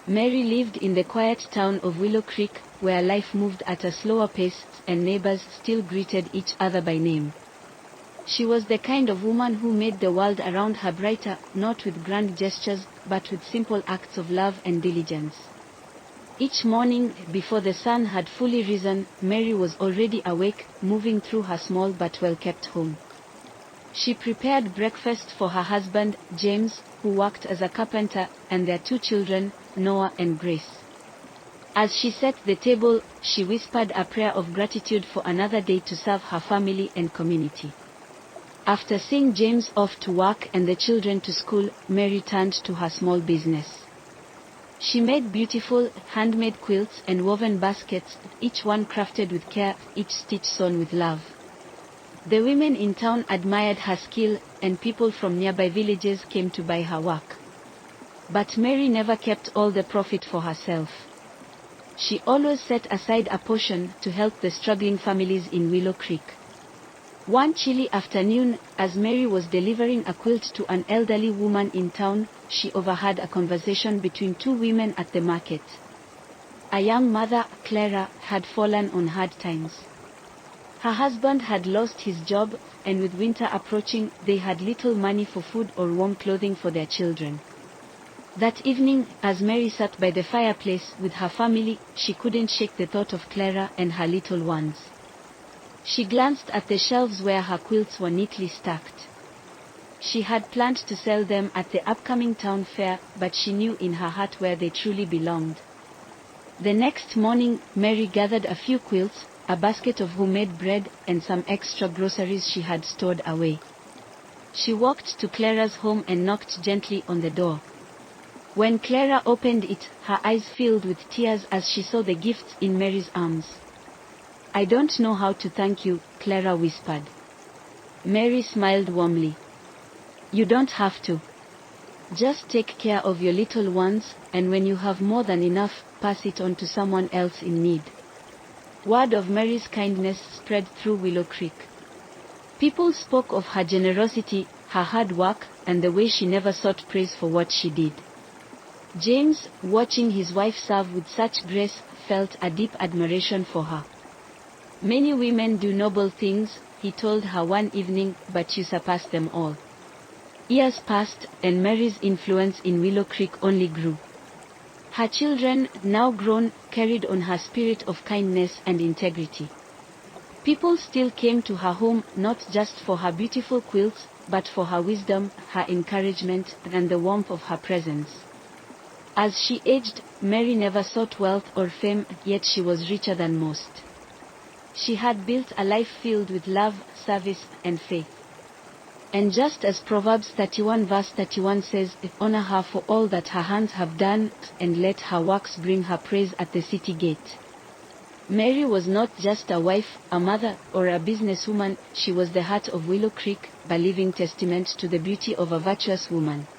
Mary lived in the quiet town of Willow Creek, where life moved at a slower pace and neighbors still greeted each other by name. She was the kind of woman who made the world around her brighter, not with grand gestures, but with simple acts of love and diligence. Each morning, before the sun had fully risen, Mary was already awake, moving through her small but well-kept home. She prepared breakfast for her husband, James, who worked as a carpenter, and their 2 children, Noah and Grace. As she set the table, she whispered a prayer of gratitude for another day to serve her family and community. After seeing James off to work and the children to school, Mary turned to her small business. She made beautiful, handmade quilts and woven baskets, each one crafted with care, each stitch sewn with love. The women in town admired her skill, and people from nearby villages came to buy her work. But Mary never kept all the profit for herself. She always set aside a portion to help the struggling families in Willow Creek. One chilly afternoon, as Mary was delivering a quilt to an elderly woman in town, she overheard a conversation between 2 women at the market. A young mother, Clara, had fallen on hard times. Her husband had lost his job, and with winter approaching, they had little money for food or warm clothing for their children. That evening, as Mary sat by the fireplace with her family, she couldn't shake the thought of Clara and her little ones. She glanced at the shelves where her quilts were neatly stacked. She had planned to sell them at the upcoming town fair, but she knew in her heart where they truly belonged. The next morning, Mary gathered a few quilts, a basket of homemade bread, and some extra groceries she had stored away. She walked to Clara's home and knocked gently on the door. When Clara opened it, her eyes filled with tears as she saw the gifts in Mary's arms. "I don't know how to thank you," Clara whispered. Mary smiled warmly. "You don't have to. Just take care of your little ones, and when you have more than enough, pass it on to someone else in need." Word of Mary's kindness spread through Willow Creek. People spoke of her generosity, her hard work, and the way she never sought praise for what she did. James, watching his wife serve with such grace, felt a deep admiration for her. "Many women do noble things," he told her one evening, "but you surpass them all." Years passed, and Mary's influence in Willow Creek only grew. Her children, now grown, carried on her spirit of kindness and integrity. People still came to her home, not just for her beautiful quilts, but for her wisdom, her encouragement, and the warmth of her presence. As she aged, Mary never sought wealth or fame, yet she was richer than most. She had built a life filled with love, service, and faith. And just as Proverbs 31 verse 31 says, "Honor her for all that her hands have done, and let her works bring her praise at the city gate." Mary was not just a wife, a mother, or a businesswoman, she was the heart of Willow Creek, a living testament to the beauty of a virtuous woman.